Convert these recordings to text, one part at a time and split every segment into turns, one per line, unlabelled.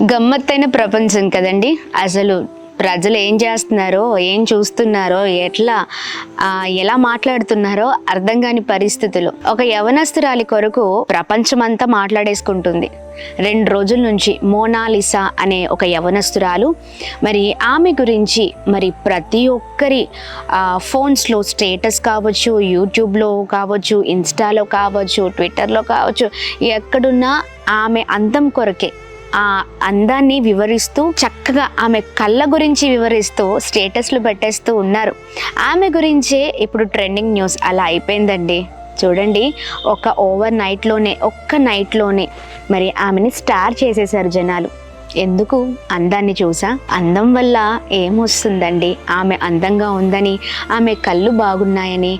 గమ్మత్తైన ప్రపంచం కదండి. అసలు ప్రజలు ఏం చేస్తున్నారో, ఏం చూస్తున్నారో, ఎలా మాట్లాడుతున్నారో అర్థం కాని పరిస్థితులు. ఒక యవనస్తురాలి కొరకు ప్రపంచమంతా మాట్లాడేసుకుంటుంది. 2 రోజుల నుంచి మోనాలిసా అనే ఒక యవనస్తురాలు, మరి ఆమె గురించి మరి ప్రతి ఒక్కరి ఫోన్స్లో స్టేటస్ కావచ్చు, యూట్యూబ్లో కావచ్చు, ఇన్స్టాలో కావచ్చు, ట్విట్టర్లో కావచ్చు, ఎక్కడున్నా ఆమె అందం కొరకే, ఆ అందాన్ని వివరిస్తూ చక్కగా ఆమె కళ్ళ గురించి వివరిస్తూ స్టేటస్లు పెట్టేస్తూ ఉన్నారు. ఆమె గురించే ఇప్పుడు ట్రెండింగ్ న్యూస్ అలా అయిపోయిందండి. చూడండి, ఒక్క నైట్లోనే మరి ఆమెని స్టార్ చేసేశారు జనాలు. ఎందుకు? అందాన్ని చూసా. అందం వల్ల ఏమొస్తుందండి? ఆమె అందంగా ఉందని, ఆమె కళ్ళు బాగున్నాయని,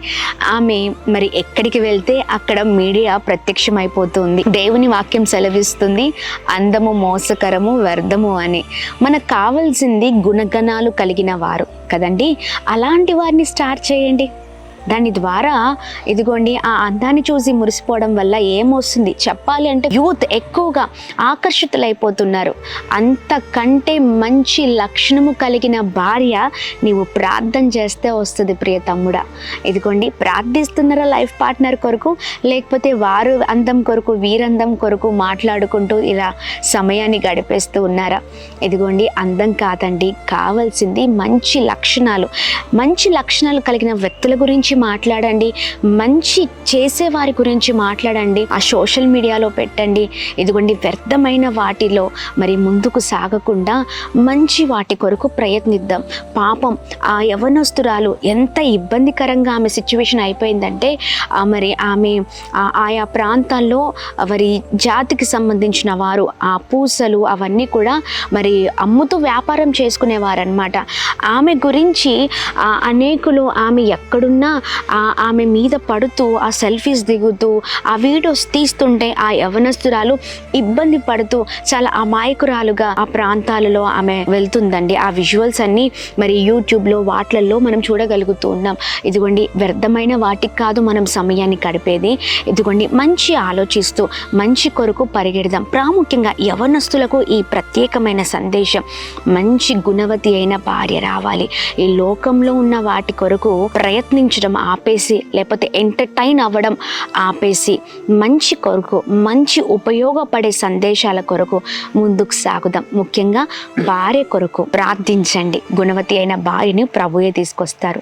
ఆమె మరి ఎక్కడికి వెళ్తే అక్కడ మీడియా ప్రత్యక్షమైపోతుంది. దేవుని వాక్యం సెలవిస్తుంది, అందము మోసకరము వ్యర్థము అని. మనకు కావాల్సింది గుణగణాలు కలిగిన వారు కదండి. అలాంటి వారిని స్టార్ట్ చేయండి. దాని ద్వారా ఇదిగోండి, ఆ అందాన్ని చూసి మురిసిపోవడం వల్ల ఏమొస్తుంది చెప్పాలి అంటే యూత్ ఎక్కువగా ఆకర్షితులైపోతున్నారు. అంతకంటే మంచి లక్షణము కలిగిన భార్య నీవు ప్రార్థన చేస్తే వస్తుంది ప్రియ తమ్ముడా. ఇదిగోండి, ప్రార్థిస్తున్నారా లైఫ్ పార్ట్నర్ కొరకు, లేకపోతే వారు అందం కొరకు వీరందం కొరకు మాట్లాడుకుంటూ ఇలా సమయాన్ని గడిపేస్తూ ఉన్నారా? ఇదిగోండి, అందం కాదండి, కావాల్సింది మంచి లక్షణాలు కలిగిన వ్యక్తుల గురించి మాట్లాడండి, మంచి చేసేవారి గురించి మాట్లాడండి, ఆ సోషల్ మీడియాలో పెట్టండి. ఇదిగోండి, వ్యర్థమైన వాటిలో మరి ముందుకు సాగకుండా మంచి వాటి కొరకు ప్రయత్నిద్దాం. పాపం ఆ యవనస్తురాలు ఎంత ఇబ్బందికరంగా ఆమె సిచ్యువేషన్ అయిపోయిందంటే, మరి ఆమె ఆయా ప్రాంతాల్లో మరి జాతికి సంబంధించిన వారు ఆ పూసలు అవన్నీ కూడా మరి అమ్ముతూ వ్యాపారం చేసుకునేవారనమాట. ఆమె గురించి అనేకులు ఆమె ఎక్కడున్నా ఆమె మీద పడుతూ, ఆ సెల్ఫీస్ దిగుతూ, ఆ వీడియోస్ తీస్తుంటే ఆ యవనస్తురాలు ఇబ్బంది పడుతూ చాలా అమాయకురాలుగా ఆ ప్రాంతాలలో ఆమె వెళ్తుందండి. ఆ విజువల్స్ అన్నీ మరి యూట్యూబ్లో వాటిల్లో మనం చూడగలుగుతూ ఉన్నాం. ఇదిగోండి, వ్యర్థమైన వాటికి కాదు మనం సమయాన్ని గడిపేది. ఇదిగోండి, మంచి ఆలోచిస్తూ మంచి కొరకు పరిగెడదాం. ప్రాముఖ్యంగా యవనస్తులకు ఈ ప్రత్యేకమైన సందేశం, మంచి గుణవతి అయిన భార్య రావాలి. ఈ లోకంలో ఉన్న వాటి కొరకు ప్రయత్నించడం ఆపేసి, లేకపోతే ఎంటర్టైన్ అవ్వడం ఆపేసి, మంచి కొరకు, మంచి ఉపయోగపడే సందేశాల కొరకు ముందుకు సాగుదాం. ముఖ్యంగా భార్య కొరకు ప్రార్థించండి. గుణవతి అయిన భార్యని ప్రభువే తీసుకొస్తారు.